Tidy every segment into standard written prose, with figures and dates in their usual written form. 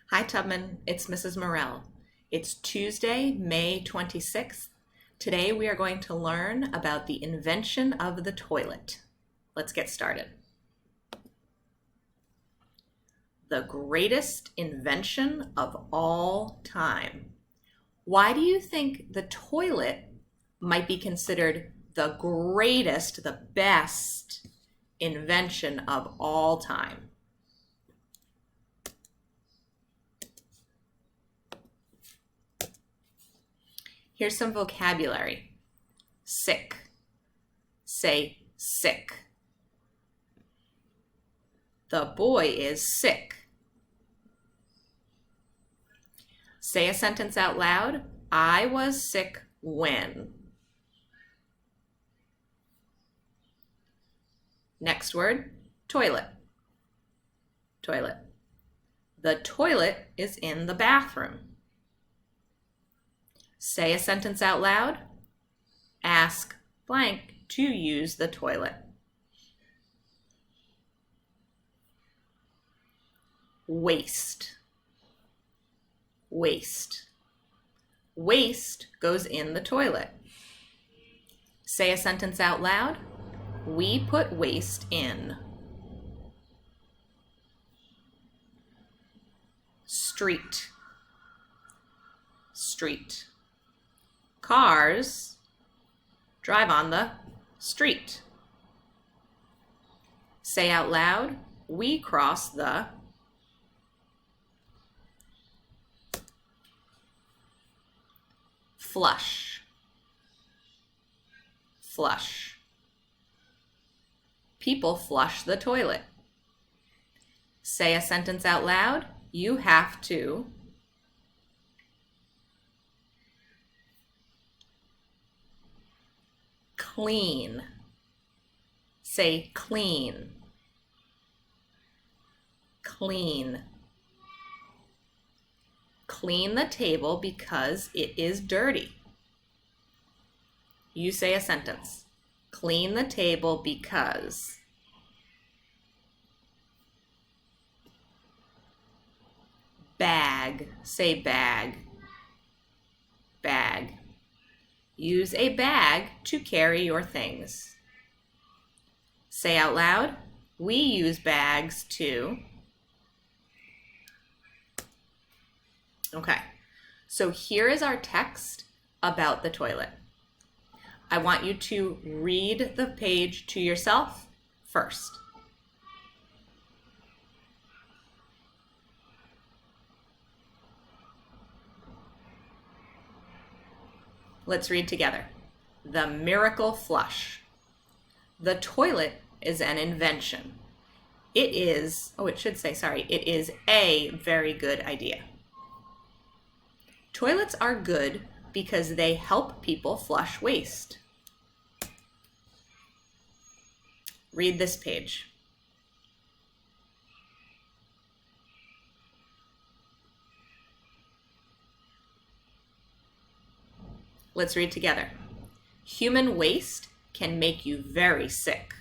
Hi Tubman, it's Mrs. Morell. It's Tuesday, May 26th. Today we are going to learn about the invention of the toilet. Let's get started. The greatest invention of all time. Why do you think the toilet might be considered the greatest, the best invention of all time? Here's some vocabulary. Sick. Say sick. The boy is sick. Say a sentence out loud. I was sick when. Next word, toilet. Toilet. The toilet is in the bathroom. Say a sentence out loud. Ask blank to use the toilet. Waste. Waste. Waste goes in the toilet. Say a sentence out loud. We put waste in. Street. Street. Cars drive on the street. Say out loud, we cross the flush. Flush. People flush the toilet. Say a sentence out loud, you have to clean. Say clean. Clean. Clean the table because it is dirty. You say a sentence. Clean the table because. Bag. Say bag. Bag. Use a bag to carry your things. Say out loud, we use bags to. Okay, so here is our text about the toilet. I want you to read the page to yourself first. Let's read together. The miracle flush. The toilet is an invention. It is a very good idea. Toilets are good because they help people flush waste. Read this page. Let's read together. Human waste can make you very sick.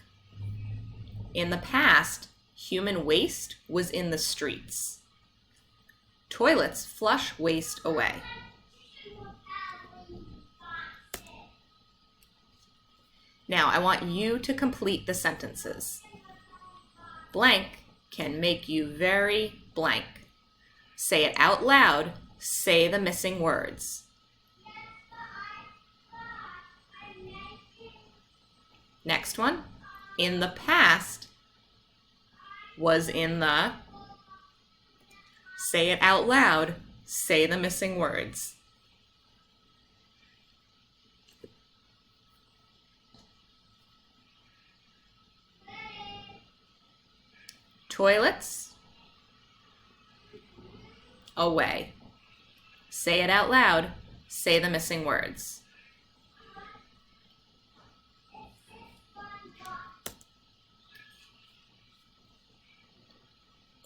In the past, human waste was in the streets. Toilets flush waste away. Now, I want you to complete the sentences. Blank can make you very blank. Say it out loud. Say the missing words. Next one, in the past was in the, say it out loud, say the missing words. Toilets, away. Say it out loud, say the missing words.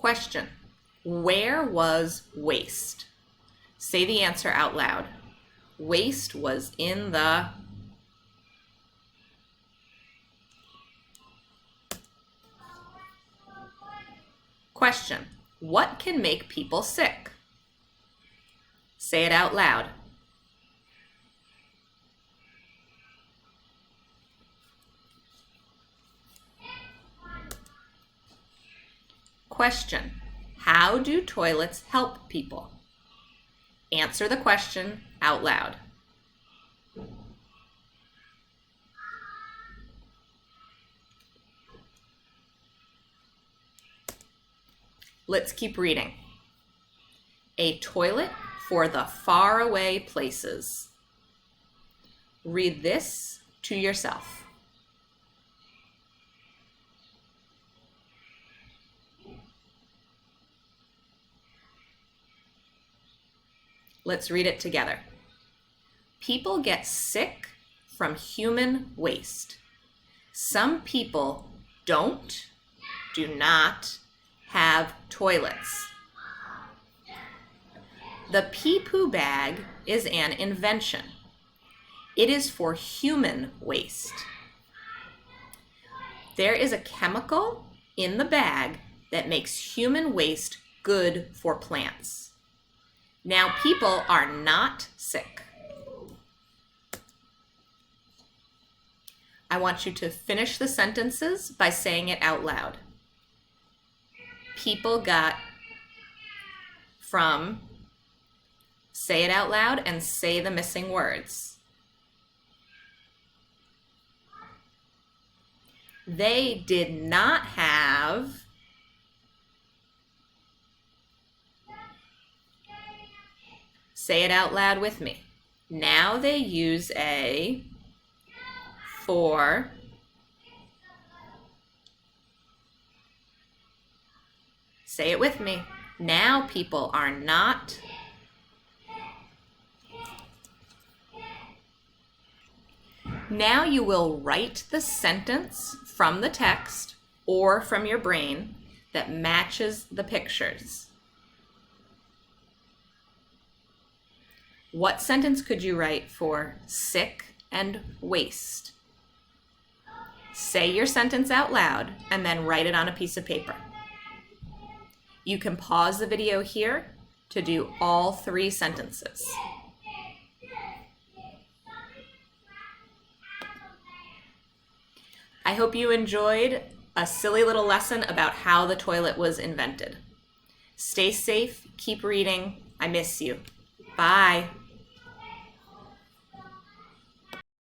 Question, where was waste? Say the answer out loud. Waste was in the. Question, What can make people sick? Say it out loud. Question: how do toilets help people? Answer the question out loud. Let's keep reading. A toilet for the faraway places. Read this to yourself. Let's read it together. People get sick from human waste. Some people do not have toilets. The pee-poo bag is an invention. It is for human waste. There is a chemical in the bag that makes human waste good for plants. Now people are not sick. I want you to finish the sentences by saying it out loud. People got from, say it out loud and say the missing words. They did not have say it out loud with me. Now they use a for say it with me. Now people are not Now you will write the sentence from the text or from your brain that matches the pictures. What sentence could you write for sick and waste? Say your sentence out loud and then write it on a piece of paper. You can pause the video here to do all 3 sentences. I hope you enjoyed a silly little lesson about how the toilet was invented. Stay safe, keep reading. I miss you. Bye.